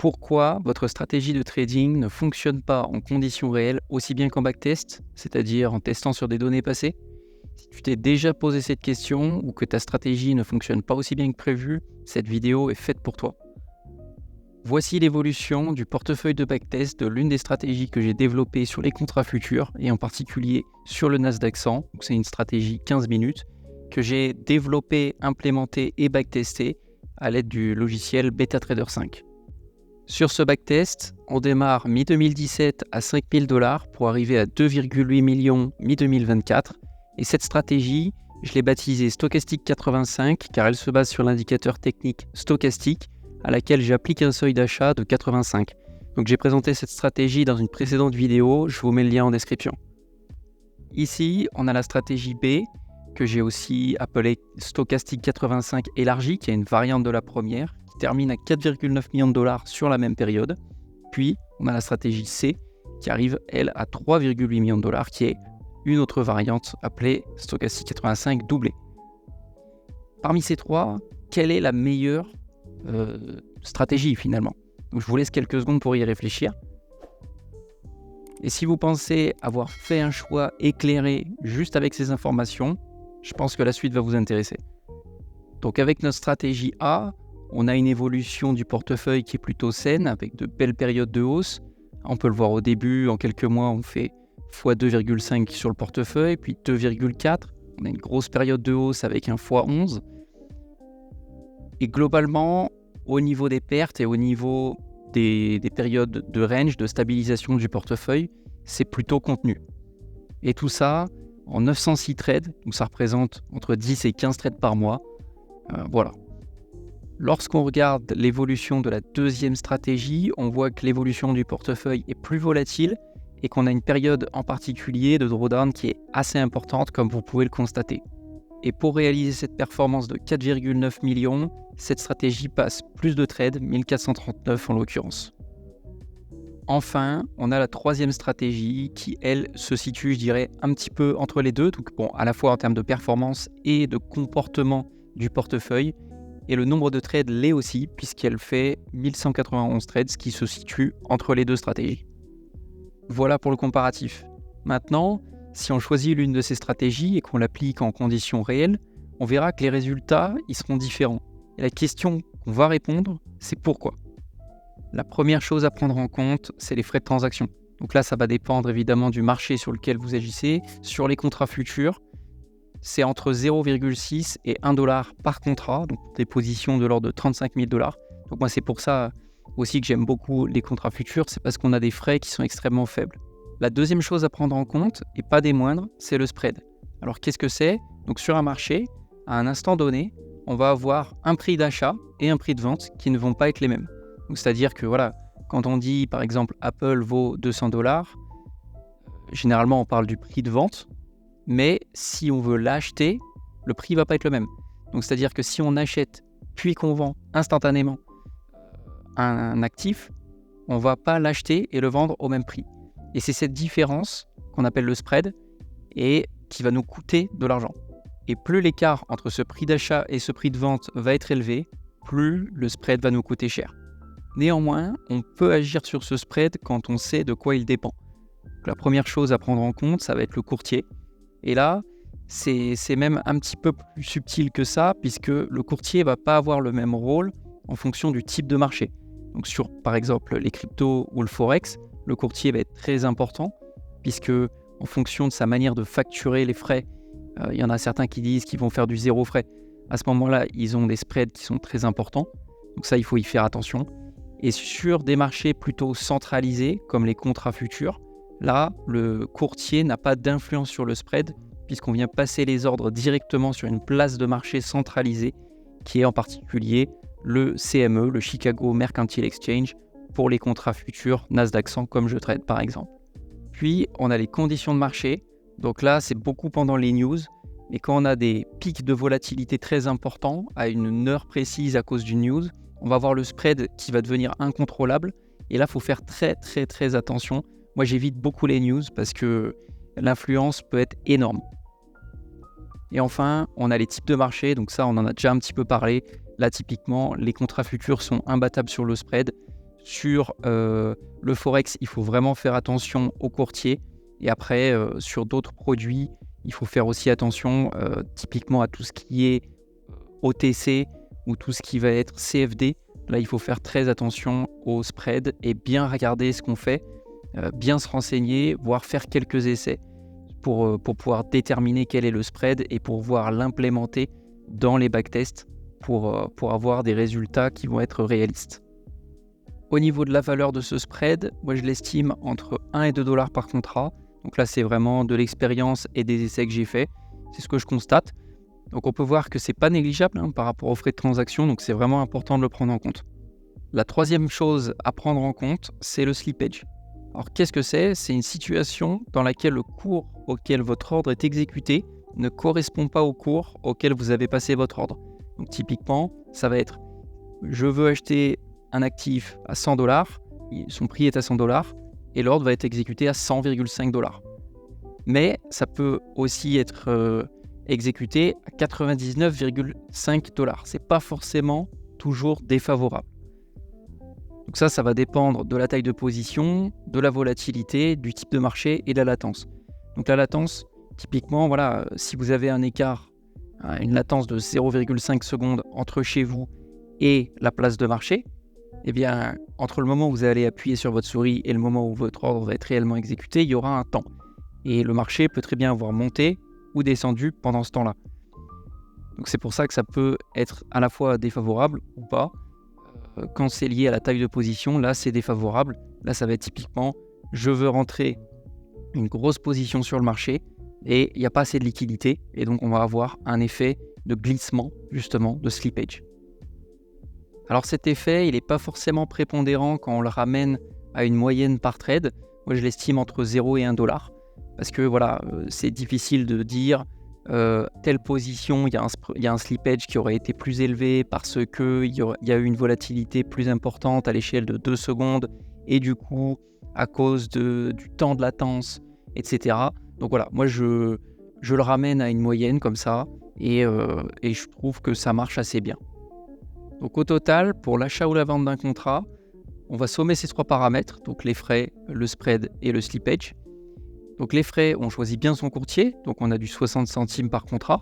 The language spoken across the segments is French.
Pourquoi votre stratégie de trading ne fonctionne pas en conditions réelles aussi bien qu'en backtest, c'est-à-dire en testant sur des données passées? Si tu t'es déjà posé cette question ou que ta stratégie ne fonctionne pas aussi bien que prévu, cette vidéo est faite pour toi. Voici l'évolution du portefeuille de backtest de l'une des stratégies que j'ai développées sur les contrats futurs et en particulier sur le Nasdaq 100. Donc c'est une stratégie 15 minutes que j'ai développée, implémentée et backtestée à l'aide du logiciel BetaTrader 5. Sur ce backtest, on démarre mi-2017 à 5 000 $ pour arriver à 2,8 millions mi-2024. Et cette stratégie, je l'ai baptisée Stochastic 85 car elle se base sur l'indicateur technique stochastique à laquelle j'applique un seuil d'achat de 85. Donc j'ai présenté cette stratégie dans une précédente vidéo, je vous mets le lien en description. Ici, on a la stratégie B que j'ai aussi appelée Stochastic 85 élargie, qui est une variante de la première, qui termine à 4,9 millions de $ sur la même période. Puis, on a la stratégie C qui arrive, elle, à 3,8 millions de $, qui est une autre variante appelée Stochastic 85 doublée. Parmi ces trois, quelle est la meilleure stratégie finalement? Donc, je vous laisse quelques secondes pour y réfléchir. Et si vous pensez avoir fait un choix éclairé juste avec ces informations, je pense que la suite va vous intéresser. Donc avec notre stratégie A, on a une évolution du portefeuille qui est plutôt saine, avec de belles périodes de hausse. On peut le voir au début, en quelques mois, on fait x2,5 sur le portefeuille, puis 2,4. On a une grosse période de hausse avec un x11. Et globalement, au niveau des pertes et au niveau des périodes de range, de stabilisation du portefeuille, c'est plutôt contenu. Et tout ça en 906 trades, donc ça représente entre 10 et 15 trades par mois. Voilà. Lorsqu'on regarde l'évolution de la deuxième stratégie, on voit que l'évolution du portefeuille est plus volatile et qu'on a une période en particulier de drawdown qui est assez importante, comme vous pouvez le constater. Et pour réaliser cette performance de 4,9 millions, cette stratégie passe plus de trades, 1439 en l'occurrence. Enfin, on a la troisième stratégie qui, elle, se situe, je dirais, un petit peu entre les deux, donc bon, à la fois en termes de performance et de comportement du portefeuille. Et le nombre de trades l'est aussi, puisqu'elle fait 1191 trades, ce qui se situe entre les deux stratégies. Voilà pour le comparatif. Maintenant, si on choisit l'une de ces stratégies et qu'on l'applique en conditions réelles, on verra que les résultats ils seront différents. Et la question qu'on va répondre, c'est pourquoi. La première chose à prendre en compte, c'est les frais de transaction. Donc là, ça va dépendre évidemment du marché sur lequel vous agissez. Sur les contrats futurs, c'est entre 0,6 et 1 $ par contrat, donc des positions de l'ordre de 35 000 $. Donc moi, c'est pour ça aussi que j'aime beaucoup les contrats futurs, c'est parce qu'on a des frais qui sont extrêmement faibles. La deuxième chose à prendre en compte, et pas des moindres, c'est le spread. Alors qu'est-ce que c'est? Donc sur un marché, à un instant donné, on va avoir un prix d'achat et un prix de vente qui ne vont pas être les mêmes. Donc c'est-à-dire que voilà, quand on dit par exemple Apple vaut 200 $, généralement on parle du prix de vente, mais si on veut l'acheter, le prix ne va pas être le même. Donc c'est-à-dire que si on achète puis qu'on vend instantanément un actif, on ne va pas l'acheter et le vendre au même prix. Et c'est cette différence qu'on appelle le spread et qui va nous coûter de l'argent. Et plus l'écart entre ce prix d'achat et ce prix de vente va être élevé, plus le spread va nous coûter cher. Néanmoins, on peut agir sur ce spread quand on sait de quoi il dépend. Donc, la première chose à prendre en compte, ça va être le courtier. Et là, c'est même un petit peu plus subtil que ça, puisque le courtier ne va pas avoir le même rôle en fonction du type de marché. Donc sur, par exemple, les cryptos ou le forex, le courtier va être très important, puisque en fonction de sa manière de facturer les frais, il y en a certains qui disent qu'ils vont faire du zéro frais. À ce moment-là, ils ont des spreads qui sont très importants. Donc ça, il faut y faire attention. Et sur des marchés plutôt centralisés, comme les contrats futurs, là, le courtier n'a pas d'influence sur le spread, puisqu'on vient passer les ordres directement sur une place de marché centralisée, qui est en particulier le CME, le Chicago Mercantile Exchange, pour les contrats futurs Nasdaq 100, comme je trade par exemple. Puis, on a les conditions de marché. Donc là, c'est beaucoup pendant les news. Mais quand on a des pics de volatilité très importants, à une heure précise à cause d'une news, on va avoir le spread qui va devenir incontrôlable. Et là, il faut faire très attention. Moi, j'évite beaucoup les news parce que l'influence peut être énorme. Et enfin, on a les types de marché. Donc ça, on en a déjà un petit peu parlé. Là, typiquement, les contrats futurs sont imbattables sur le spread. Sur le Forex, il faut vraiment faire attention aux courtiers. Et après, sur d'autres produits, il faut faire aussi attention typiquement à tout ce qui est OTC ou tout ce qui va être CFD. Là, il faut faire très attention au spread et bien regarder ce qu'on fait, bien se renseigner, voire faire quelques essais pour pouvoir déterminer quel est le spread et pour pouvoir l'implémenter dans les backtests pour avoir des résultats qui vont être réalistes. Au niveau de la valeur de ce spread, moi je l'estime entre 1 et 2 dollars par contrat. Donc là, c'est vraiment de l'expérience et des essais que j'ai faits. C'est ce que je constate. Donc on peut voir que c'est pas négligeable par rapport aux frais de transaction, donc c'est vraiment important de le prendre en compte. La troisième chose à prendre en compte, c'est le slippage. Alors qu'est-ce que c'est ? C'est une situation dans laquelle le cours auquel votre ordre est exécuté ne correspond pas au cours auquel vous avez passé votre ordre. Donc typiquement, ça va être je veux acheter un actif à 100 dollars, son prix est à 100 dollars et l'ordre va être exécuté à 100,5 dollars. Mais ça peut aussi être exécuté à 99,5 dollars. C'est pas forcément toujours défavorable. Donc ça va dépendre de la taille de position, de la volatilité, du type de marché et de la latence. Donc la latence, typiquement, voilà, si vous avez un écart, une latence de 0,5 secondes entre chez vous et la place de marché, eh bien, entre le moment où vous allez appuyer sur votre souris et le moment où votre ordre va être réellement exécuté, il y aura un temps. Et le marché peut très bien avoir monté ou descendu pendant ce temps-là. Donc c'est pour ça que ça peut être à la fois défavorable ou pas. Quand c'est lié à la taille de position, là c'est défavorable. Là ça va être typiquement, je veux rentrer une grosse position sur le marché et il n'y a pas assez de liquidité. Et donc on va avoir un effet de glissement, justement, de slippage. Alors cet effet, il n'est pas forcément prépondérant quand on le ramène à une moyenne par trade. Moi je l'estime entre 0 et 1 dollar. Parce que voilà, c'est difficile de dire telle position, il y a un slippage qui aurait été plus élevé parce qu'il y a eu une volatilité plus importante à l'échelle de 2 secondes et du coup, à cause du temps de latence, etc. Donc voilà, moi je le ramène à une moyenne comme ça et je trouve que ça marche assez bien. Donc au total, pour l'achat ou la vente d'un contrat, on va sommer ces 3 paramètres, donc les frais, le spread et le slippage. Donc les frais, on choisit bien son courtier, donc on a du 60 centimes par contrat.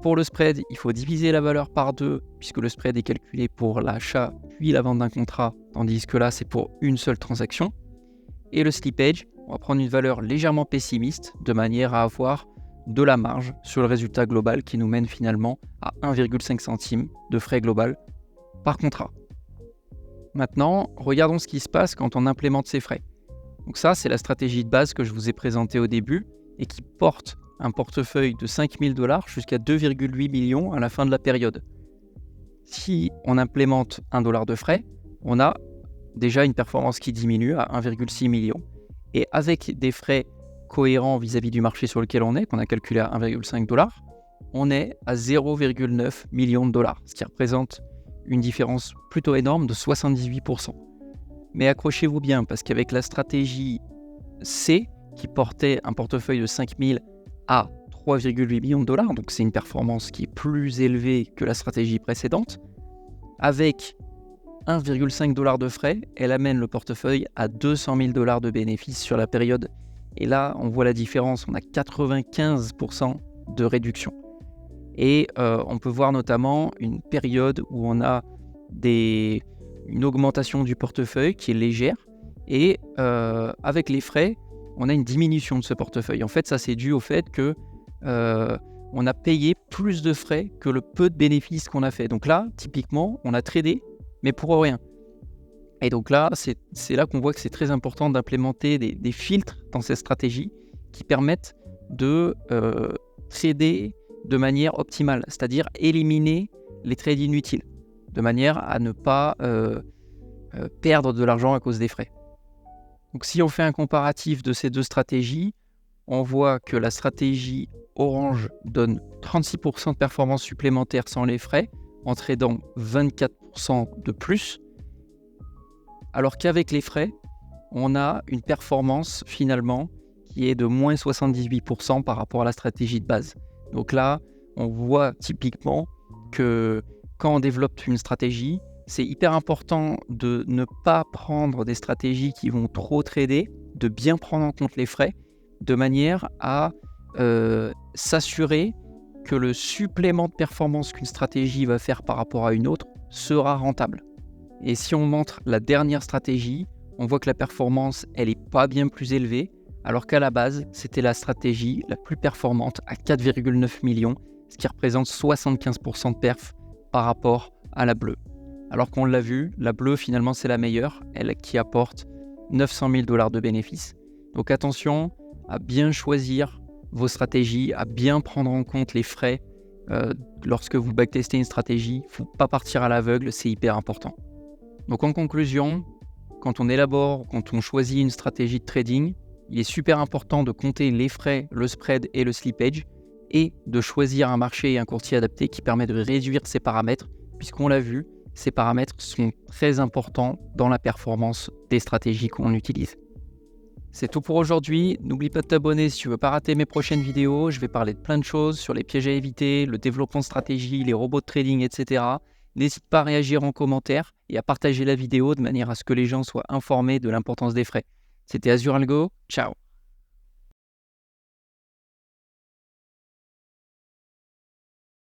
Pour le spread, il faut diviser la valeur par 2, puisque le spread est calculé pour l'achat puis la vente d'un contrat, tandis que là, c'est pour une seule transaction. Et le slippage, on va prendre une valeur légèrement pessimiste, de manière à avoir de la marge sur le résultat global qui nous mène finalement à 1,5 centime de frais global par contrat. Maintenant, regardons ce qui se passe quand on implémente ces frais. Donc ça, c'est la stratégie de base que je vous ai présentée au début et qui porte un portefeuille de 5 000 $ jusqu'à 2,8 millions à la fin de la période. Si on implémente 1 dollar de frais, on a déjà une performance qui diminue à 1,6 million. Et avec des frais cohérents vis-à-vis du marché sur lequel on est, qu'on a calculé à 1,5 $, on est à 0,9 million de dollars, ce qui représente une différence plutôt énorme de 78%. Mais accrochez-vous bien, parce qu'avec la stratégie C, qui portait un portefeuille de 5 000 à 3,8 millions de dollars, donc c'est une performance qui est plus élevée que la stratégie précédente, avec 1,5 $ de frais, elle amène le portefeuille à 200 000 $ de bénéfices sur la période. Et là, on voit la différence, on a 95% de réduction. Et on peut voir notamment une période où on a une augmentation du portefeuille qui est légère et avec les frais, on a une diminution de ce portefeuille. En fait, ça c'est dû au fait que on a payé plus de frais que le peu de bénéfices qu'on a fait. Donc là, typiquement, on a tradé, mais pour rien. Et donc là, c'est là qu'on voit que c'est très important d'implémenter des filtres dans ces stratégies qui permettent de trader de manière optimale, c'est-à-dire éliminer les trades inutiles, de manière à ne pas perdre de l'argent à cause des frais. Donc si on fait un comparatif de ces deux stratégies, on voit que la stratégie Orange donne 36% de performance supplémentaire sans les frais, en tradant 24% de plus, alors qu'avec les frais, on a une performance finalement qui est de moins 78% par rapport à la stratégie de base. Donc là, on voit typiquement que quand on développe une stratégie, c'est hyper important de ne pas prendre des stratégies qui vont trop trader, de bien prendre en compte les frais, de manière à s'assurer que le supplément de performance qu'une stratégie va faire par rapport à une autre sera rentable. Et si on montre la dernière stratégie, on voit que la performance, elle n'est pas bien plus élevée, alors qu'à la base, c'était la stratégie la plus performante à 4,9 millions, ce qui représente 75% de perf par rapport à la bleue. Alors qu'on l'a vu, la bleue, finalement, c'est la meilleure, elle qui apporte 900 000 $ de bénéfices. Donc attention à bien choisir vos stratégies, à bien prendre en compte les frais lorsque vous backtestez une stratégie. Il ne faut pas partir à l'aveugle, c'est hyper important. Donc en conclusion, quand on élabore, quand on choisit une stratégie de trading, il est super important de compter les frais, le spread et le slippage et de choisir un marché et un courtier adapté qui permet de réduire ces paramètres, puisqu'on l'a vu, ces paramètres sont très importants dans la performance des stratégies qu'on utilise. C'est tout pour aujourd'hui. N'oublie pas de t'abonner si tu veux pas rater mes prochaines vidéos. Je vais parler de plein de choses sur les pièges à éviter, le développement de stratégie, les robots de trading, etc. N'hésite pas à réagir en commentaire et à partager la vidéo de manière à ce que les gens soient informés de l'importance des frais. C'était Azure Algo. Ciao.